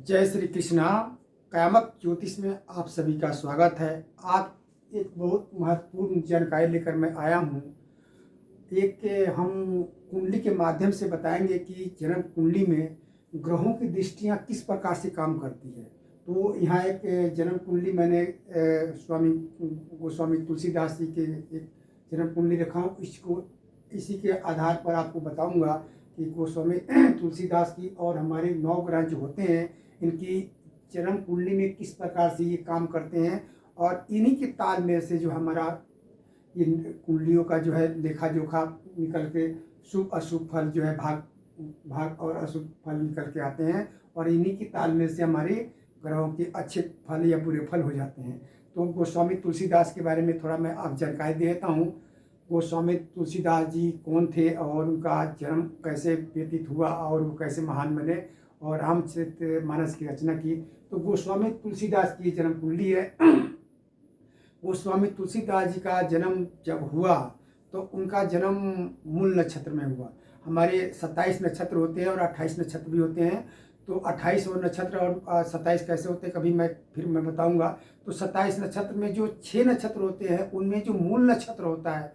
जय श्री कृष्णा। कामक ज्योतिष में आप सभी का स्वागत है। आज एक बहुत महत्वपूर्ण जानकारी लेकर मैं आया हूँ। एक हम कुंडली के माध्यम से बताएंगे कि जन्म कुंडली में ग्रहों की दृष्टियाँ किस प्रकार से काम करती है। तो यहाँ एक जन्म कुंडली मैंने स्वामी गोस्वामी तुलसीदास जी के एक जन्म कुंडली रखा हूँ। इसी के आधार पर आपको बताऊंगा कि गोस्वामी तुलसीदास की और हमारे 9 ग्रह जो होते हैं इनकी जन्म कुंडली में किस प्रकार से ये काम करते हैं, और इन्हीं के तालमेल से जो हमारा इन कुंडलियों का जो है लेखा जोखा निकल के शुभ अशुभ फल जो है भाग और अशुभ फल निकल के आते हैं, और इन्हीं के तालमेल से हमारे ग्रहों के अच्छे फल या बुरे फल हो जाते हैं। तो गोस्वामी तुलसीदास के बारे में थोड़ा मैं आप जानकारी दे देता हूँ। गोस्वामी तुलसीदास जी कौन थे और उनका जन्म कैसे व्यतीत हुआ और वो कैसे महान बने और रामचरितमानस की रचना की। तो गोस्वामी तुलसीदास की जन्म कुंडली है। गोस्वामी तुलसीदास जी का जन्म जब हुआ तो उनका जन्म मूल नक्षत्र में हुआ। हमारे 27 नक्षत्र होते हैं और 28 नक्षत्र भी होते हैं। तो 28 और नक्षत्र और 27 कैसे होते हैं कभी मैं बताऊंगा। तो 27 नक्षत्र में जो 6 नक्षत्र होते हैं उनमें जो मूल नक्षत्र होता है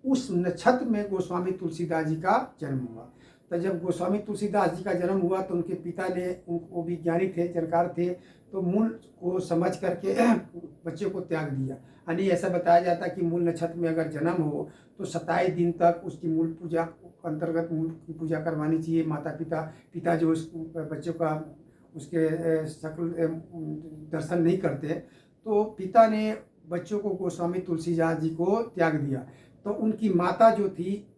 उस नक्षत्र में गोस्वामी तुलसीदास जी का जन्म हुआ। तो जब गोस्वामी तुलसीदास जी का जन्म हुआ तो उनके पिता ने, वो विज्ञानी थे, जानकार थे, तो मूल को समझ करके बच्चे को त्याग दिया। यानी ऐसा बताया जाता कि मूल नक्षत्र में अगर जन्म हो तो 27 दिन तक उसकी मूल पूजा अंतर्गत मूल की पूजा करवानी चाहिए। माता पिता जो उस बच्चों का उसके शक्ल दर्शन नहीं करते, तो पिता ने बच्चों को गोस्वामी तुलसीदास जी को त्याग दिया। तो उनकी माता जो थी,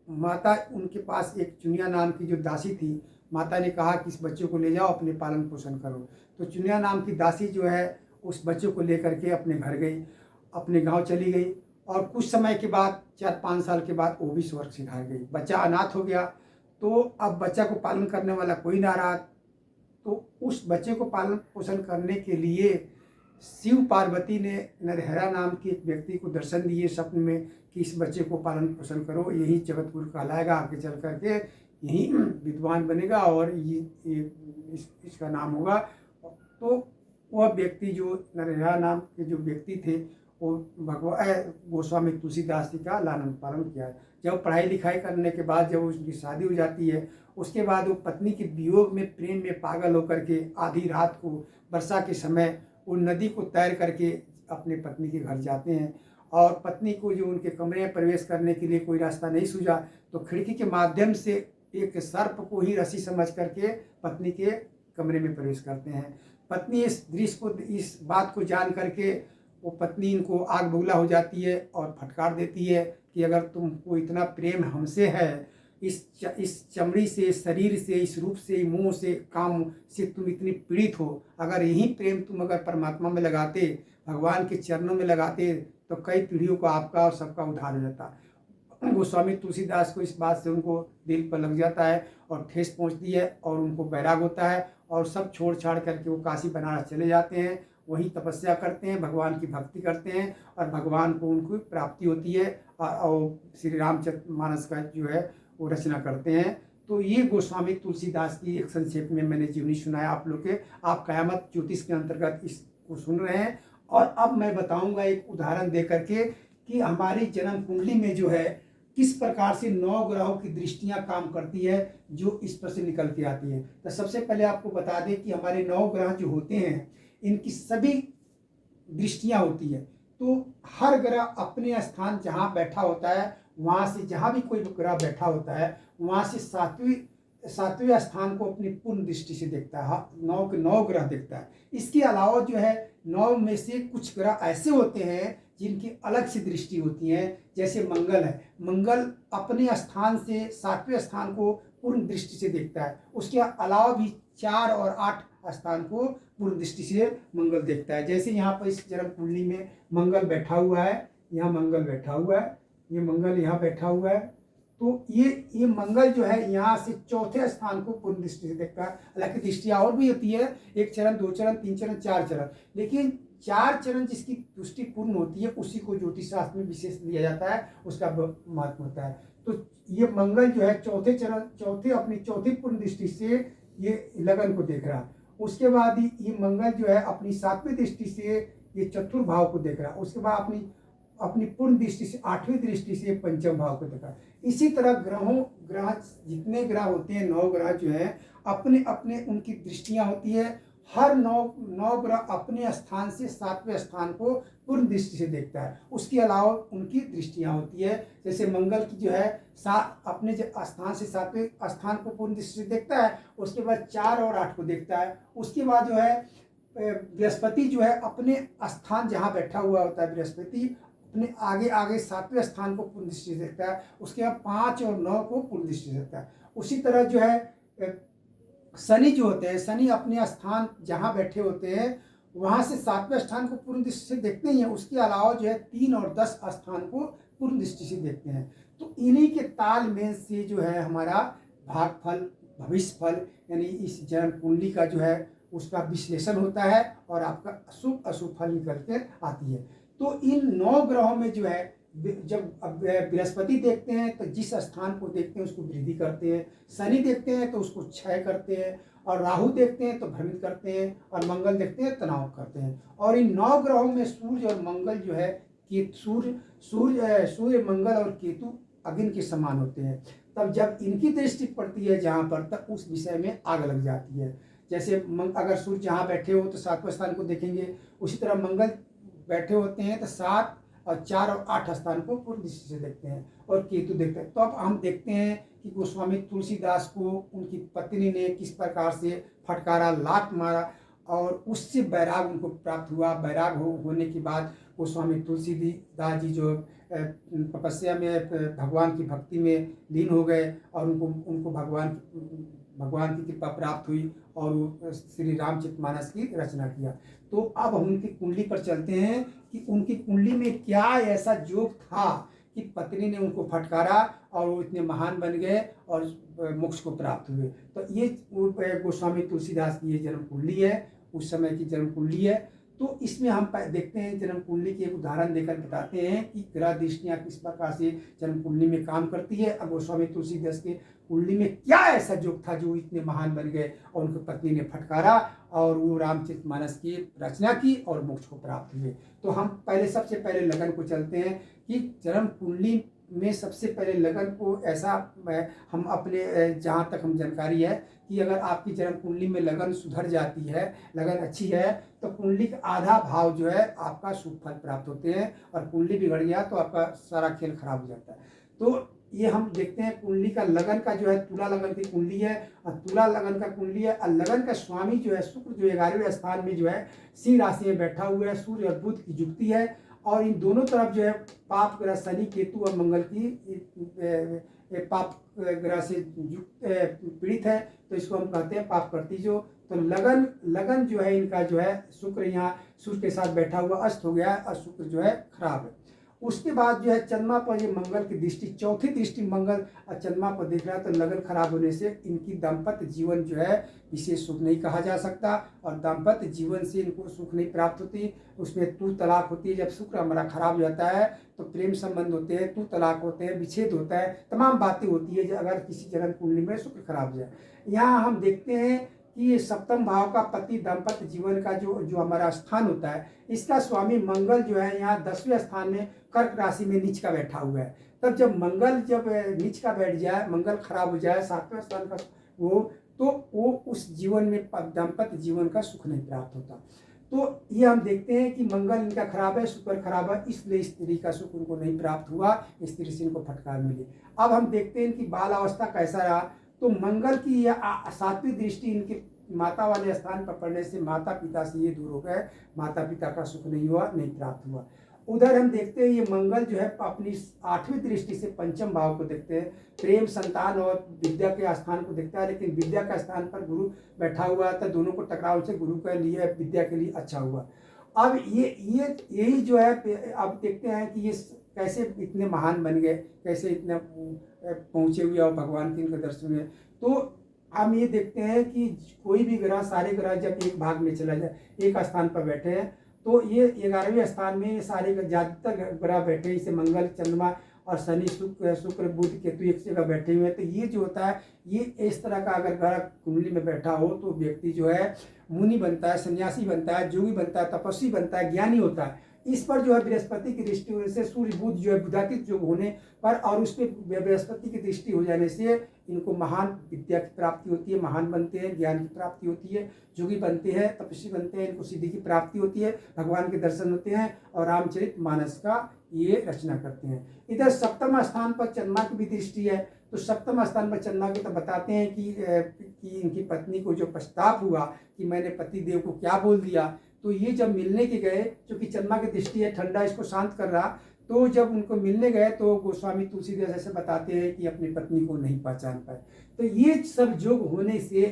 माता उनके पास एक चुनिया नाम की जो दासी थी, माता ने कहा कि इस बच्चे को ले जाओ, अपने पालन पोषण करो। तो चुनिया नाम की दासी जो है उस बच्चे को लेकर के अपने घर गई, अपने गांव चली गई, और कुछ समय के बाद 4-5 साल के बाद वो भी स्वर्ग सिधार गई। बच्चा अनाथ हो गया। तो अब बच्चा को पालन करने वाला कोई ना रहा। तो उस बच्चे को पालन पोषण करने के लिए शिव पार्वती ने नरहरा नाम के एक व्यक्ति को दर्शन दिए स्वप्न में कि इस बच्चे को पालन पोषण करो, यही जगत गुरु कहलाएगा, आगे चल करके यही विद्वान बनेगा और इसका नाम होगा। तो वह व्यक्ति जो नरहरा नाम के जो व्यक्ति थे वो भगवान गोस्वामी तुलसीदास जी का लालन पालन किया। जब पढ़ाई लिखाई करने के बाद जब उसकी शादी हो जाती है, उसके बाद वो पत्नी के वियोग में प्रेम में पागल होकर के आधी रात को वर्षा के समय वो नदी को तैर करके अपने पत्नी के घर जाते हैं। और पत्नी को जो उनके कमरे में प्रवेश करने के लिए कोई रास्ता नहीं सूझा तो खिड़की के माध्यम से एक सर्प को ही रस्सी समझ करके पत्नी के कमरे में प्रवेश करते हैं। पत्नी इस दृश्य को, इस बात को जान करके वो पत्नी इनको आग बबूला हो जाती है और फटकार देती है कि अगर तुमको इतना प्रेम हमसे है, इस चमड़ी से, शरीर से, इस रूप से, मुंह से, काम से तुम इतनी पीड़ित हो, अगर यही प्रेम तुम अगर परमात्मा में लगाते, भगवान के चरणों में लगाते, तो कई पीढ़ियों को आपका और सबका उद्धार हो जाता। गोस्वामी तुलसीदास को इस बात से उनको दिल पर लग जाता है और ठेस पहुंचती है और उनको बैराग होता है और सब छोड़ छाड़ करके वो काशी बनारस चले जाते हैं। वहीं तपस्या करते हैं, भगवान की भक्ति करते हैं और भगवान को उनको प्राप्ति होती है और श्री रामचरितमानस का जो है वो रचना करते हैं। तो ये गोस्वामी तुलसीदास की एक संक्षेप में मैंने जीवनी सुनाया आप लोग के। आप कयामत ज्योतिष के अंतर्गत इसको सुन रहे हैं। और अब मैं बताऊंगा एक उदाहरण दे करके कि हमारी जन्म कुंडली में जो है किस प्रकार से 9 ग्रहों की दृष्टियां काम करती है जो इस पर से निकल के आती है। तो सबसे पहले आपको बता दें कि हमारे 9 ग्रह जो होते हैं इनकी सभी दृष्टियां होती है। तो हर ग्रह अपने स्थान जहाँ बैठा होता है, वहाँ से जहाँ भी कोई ग्रह बैठा होता है वहाँ से सातवें स्थान को अपनी पूर्ण दृष्टि से देखता है। 9 के 9 ग्रह देखता है। इसके अलावा जो है 9 में से कुछ ग्रह ऐसे होते हैं जिनकी अलग से दृष्टि होती है। जैसे मंगल है, मंगल अपने स्थान से 7वें स्थान को पूर्ण दृष्टि से देखता है। उसके अलावा भी 4 और 8 स्थान को पूर्ण दृष्टि से मंगल देखता है। जैसे यहाँ पर इस जन्म कुंडली में मंगल बैठा हुआ है, यहाँ मंगल बैठा हुआ है, ये मंगल यहाँ बैठा हुआ है। तो ये मंगल जो है यहाँ से 4थे स्थान को पूर्ण दृष्टि से देखता है। हालांकि दृष्टियाँ और भी होती है, 1 चरण, 2 चरण, 3 चरण, 4 चरण, लेकिन 4 चरण जिसकी दृष्टि पूर्ण होती है उसी को ज्योतिष शास्त्र में विशेष दिया जाता है, उसका महत्व होता है। तो ये मंगल जो है 4थे चरण, अपनी चौथी पूर्ण दृष्टि से ये लगन को देख रहा है। उसके बाद ये मंगल जो है अपनी 7वीं दृष्टि से ये चतुर्थ भाव को देख रहा है। उसके बाद अपनी अपनी पूर्ण दृष्टि से 8वीं दृष्टि से पंचम भाव को देखा। इसी तरह ग्रह जितने ग्रह होते हैं, 9 ग्रह जो है अपने अपने उनकी दृष्टियां होती है। हर नौ ग्रह अपने स्थान से 7वें स्थान को पूर्ण दृष्टि से देखता है। उसके अलावा उनकी दृष्टियां होती है। जैसे मंगल की जो है अपने स्थान से 7वें स्थान को पूर्ण दृष्टि से देखता है। उसके बाद 4 और 8 को देखता है। उसके बाद जो है बृहस्पति जो है अपने स्थान जहाँ बैठा हुआ होता है, बृहस्पति अपने आगे आगे 7वें स्थान को पूर्ण दृष्टि से देखता है। उसके बाद 5 और 9 को पूर्ण दृष्टि से देखता है। उसी तरह जो है शनि जो होते हैं, शनि अपने स्थान जहाँ बैठे होते हैं वहाँ से 7वें स्थान को पूर्ण दृष्टि से देखते ही हैं। उसके अलावा जो है 3 और 10 स्थान को पूर्ण दृष्टि से देखते हैं। तो इन्हीं के तालमेल से जो है हमारा भागफल, भविष्य फल यानी इस जन्म कुंडली का जो है उसका विश्लेषण होता है और आपका शुभ अशुभ फल निकल के आती है। तो इन 9 ग्रहों में जो है जब बृहस्पति देखते हैं तो जिस स्थान को देखते हैं उसको वृद्धि करते हैं, शनि देखते हैं तो उसको क्षय करते हैं, और राहु देखते हैं तो भ्रमित करते हैं, और मंगल देखते हैं तनाव करते हैं। और इन 9 ग्रहों में सूर्य और मंगल जो है कि सूर्य मंगल और केतु अग्नि के समान होते हैं। तब जब इनकी दृष्टि पड़ती है जहाँ पर, तब उस विषय में आग लग जाती है। जैसे अगर सूर्य जहाँ बैठे हो तो 7वें स्थान को देखेंगे। उसी तरह मंगल बैठे होते हैं तो 7 और 4 और 8 स्थान को पूर्ण दृष्टि से देखते हैं, और केतु देखते हैं। तो अब हम देखते हैं कि गोस्वामी तुलसीदास को उनकी पत्नी ने किस प्रकार से फटकारा, लात मारा, और उससे बैराग उनको प्राप्त हुआ। बैराग होने के बाद गोस्वामी तुलसीदास जी जो तपस्या में भगवान की भक्ति में लीन हो गए, और उनको भगवान की कृपा प्राप्त हुई, और वो श्री रामचरितमानस की रचना किया। तो अब हम उनकी कुंडली पर चलते हैं कि उनकी कुंडली में क्या ऐसा योग था कि पत्नी ने उनको फटकारा और वो इतने महान बन गए और मोक्ष को प्राप्त हुए। तो ये गोस्वामी तुलसीदास की ये जन्म कुंडली है, उस समय की जन्म कुंडली है। तो इसमें हम देखते हैं जन्म कुंडली के एक उदाहरण देकर बताते हैं कि ग्रह दृष्टियाँ किस प्रकार से जन्म कुंडली में काम करती है। अब गोस्वामी तुलसीदास के कुंडली में क्या ऐसा योग था जो इतने महान बन गए और उनकी पत्नी ने फटकारा और वो रामचरितमानस की रचना की और मोक्ष को प्राप्त हुए। तो हम सबसे पहले लगन को चलते हैं कि जन्म कुंडली में सबसे पहले लगन को ऐसा हम अपने जहाँ तक हम जानकारी है कि अगर आपकी जन्म कुंडली में लगन सुधर जाती है, लगन अच्छी है, तो कुंडली का आधा भाव जो है आपका शुभ फल प्राप्त होते हैं, और कुंडली बिगड़ गया तो आपका सारा खेल खराब हो जाता है। तो ये हम देखते हैं कुंडली का लगन का जो है तुला लगन की कुंडली है, और तुला लगन का कुंडली है। और लगन का स्वामी जो है शुक्र, जो 11वें स्थान में जो है सिंह राशि में बैठा हुआ है। सूर्य और बुध की युक्ति है, और इन दोनों तरफ जो है पाप ग्रह शनि, केतु और मंगल की पाप ग्रह से पीड़ित है, तो इसको हम कहते हैं पाप करती जो। तो लगन जो है इनका जो है शुक्र यहाँ सूर्य के साथ बैठा हुआ अस्त हो गया, और शुक्र जो है खराब है। उसके बाद जो है चंद्रमा पर ये मंगल की दृष्टि, चौथी दृष्टि मंगल और चंद्रमा पर दिख रहा है। तो लगन खराब होने से इनकी दाम्पत्य जीवन जो है विशेष सुख नहीं कहा जा सकता, और दाम्पत्य जीवन से इनको सुख नहीं प्राप्त होती। उसमें तू तलाक होती है। जब शुक्र हमारा खराब हो जाता है तो प्रेम संबंध होते हैं, तू तलाक होते हैं, विच्छेद होता है, तमाम बातें होती है अगर किसी जन्म कुंडली में शुक्र खराब हो जाए। यहाँ हम देखते हैं कि ये सप्तम भाव का पति दाम्पत्य जीवन का जो हमारा स्थान होता है, इसका स्वामी मंगल जो है यहाँ 10वें स्थान में कर्क राशि में नीच का बैठा हुआ है। तब जब मंगल नीच का बैठ जाए, मंगल खराब हो जाए 7वें स्थान का वो उस जीवन में दाम्पत्य जीवन का सुख नहीं प्राप्त होता। तो ये हम देखते हैं कि मंगल इनका खराब है, शुक्र खराब है, इसलिए स्त्री का सुख उनको नहीं प्राप्त हुआ, स्त्री से इनको फटकार मिली। अब हम देखते हैं कि बाल अवस्था कैसा रहा। तो मंगल की यह 7वीं दृष्टि इनके माता वाले स्थान पर पड़ने से माता पिता से ये दूर हो गए, माता पिता का सुख नहीं हुआ, नहीं प्राप्त हुआ। उधर हम देखते हैं ये मंगल जो है अपनी 8वीं दृष्टि से पंचम भाव को देखते हैं, प्रेम, संतान और विद्या के स्थान को देखता है। लेकिन विद्या का स्थान पर गुरु बैठा हुआ है, तो दोनों को टकराव से गुरु के लिए, विद्या के लिए अच्छा हुआ। अब यही जो है अब देखते हैं कि ये कैसे इतने महान बन गए, कैसे इतने पहुँचे हुए और भगवान के इनके दर्शन में। तो हम ये देखते हैं कि कोई भी ग्रह, सारे ग्रह जब एक भाग में चला जाए, एक स्थान पर बैठे हैं, तो ये 11वें स्थान में सारे ज़्यादातर ग्रह बैठे, जैसे मंगल, चंद्रमा और शनि शुक्र बुध केतु एक जगह बैठे हुए हैं, तो ये जो होता है ये इस तरह का अगर ग्रह कुंडली में बैठा हो तो व्यक्ति जो है मुनि बनता है, सन्यासी बनता है, जोगी बनता है, तपस्वी बनता है, ज्ञानी होता है। इस पर जो है बृहस्पति की दृष्टि होने से सूर्य बुध जो है बुधातीत योग होने पर और उस पर बृहस्पति की दृष्टि हो जाने से इनको महान विद्या की प्राप्ति होती है, महान बनते हैं, ज्ञान की प्राप्ति होती है, जोगी बनते हैं, तपस्वी बनते हैं, इनको सिद्धि की प्राप्ति होती है, भगवान के दर्शन होते हैं और रामचरितमानस का ये रचना करते हैं। इधर सप्तम स्थान पर चंद्रमा की भी दृष्टि है, तो सप्तम स्थान पर चंद्रमा की तो बताते हैं कि इनकी पत्नी को जो पश्चाताप हुआ कि मैंने पति देव को क्या बोल दिया, तो ये जब मिलने के गए, क्योंकि चंद्रमा की दृष्टि है, ठंडा इसको शांत कर रहा, तो जब उनको मिलने गए तो गोस्वामी तुलसीदास ऐसे बताते हैं कि अपनी पत्नी को नहीं पहचान पाए। तो ये सब योग होने से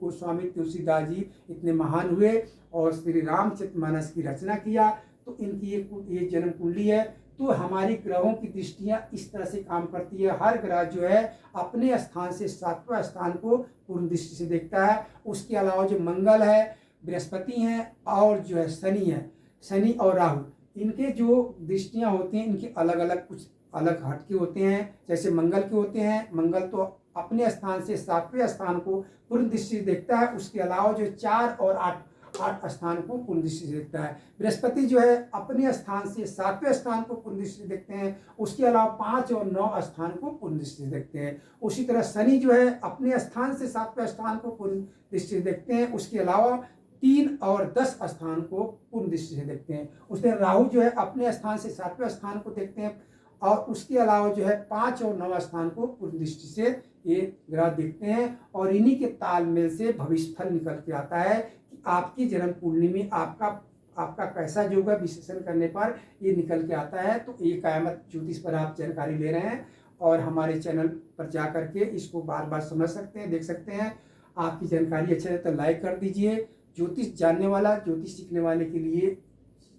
गोस्वामी तुलसीदास जी इतने महान हुए और श्री रामचरितमानस की रचना किया। तो इनकी ये जन्म कुंडली है। तो हमारी ग्रहों की दृष्टियां इस तरह से काम करती है। हर ग्रह जो है अपने स्थान से 7वें स्थान को पूर्ण दृष्टि से देखता है। उसके अलावा जो मंगल है, बृहस्पति हैं और जो है शनि है, शनि और राहु, इनके जो दृष्टियां होती हैं इनके अलग अलग कुछ अलग हटके होते हैं। जैसे मंगल के होते हैं, मंगल तो अपने स्थान से 7वें स्थान को पूर्ण दृष्टि से देखता है। उसके अलावा जो 4 और 8 स्थान को पूर्ण दृष्टि से देखता है। बृहस्पति जो है अपने स्थान से 7वें स्थान को पूर्ण दृष्टि से देखते हैं। उसके अलावा 5 और 9 स्थान को पूर्ण दृष्टि से देखते हैं। उसी तरह शनि जो है अपने स्थान से 7वें स्थान को पूर्ण दृष्टि से देखते हैं। उसके अलावा 3 और 10 स्थान को पूर्ण दृष्टि से देखते हैं। उसमें राहु जो है अपने स्थान से 7वें स्थान को देखते हैं और उसके अलावा जो है 5 और 9 स्थान को पूर्ण दृष्टि से ये ग्रह देखते हैं। और इन्हीं के तालमेल से भविष्यफल निकल के आता है कि आपकी जन्म कुंडली में आपका कैसा योग है, विश्लेषण करने पर ये निकल के आता है। तो ये कायमत ज्योतिष पर आप जानकारी ले रहे हैं और हमारे चैनल पर जा करके इसको बार बार समझ सकते हैं, देख सकते हैं। आपकी जानकारी अच्छी है तो लाइक कर दीजिए। ज्योतिष जानने वाला, ज्योतिष सीखने वाले के लिए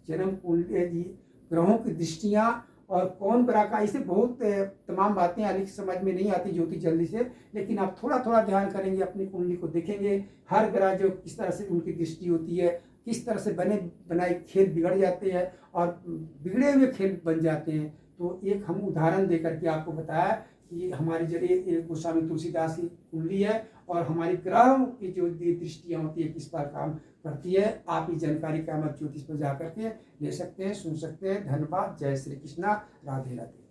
जन्म कुंडली, ग्रहों की दृष्टियाँ और कौन ग्रह का, ऐसे बहुत तमाम बातें अधिक समझ में नहीं आती ज्योतिष जल्दी से, लेकिन आप थोड़ा थोड़ा ध्यान करेंगे, अपनी कुंडली को देखेंगे, हर ग्रह जो किस तरह से उनकी दृष्टि होती है, किस तरह से बने बनाए खेल बिगड़ जाते हैं और बिगड़े हुए खेल बन जाते हैं। तो एक हम उदाहरण दे करके आपको बताया कि हमारी जरिए गोस्वामी तुलसीदास की कुंडली है और हमारी ग्रहों की जो दृष्टियाँ होती है किस पर काम करती है। आप ये जानकारी कामत ज्योतिष पर जा करके ले सकते हैं, सुन सकते हैं। धन्यवाद। जय श्री कृष्णा। राधे राधे।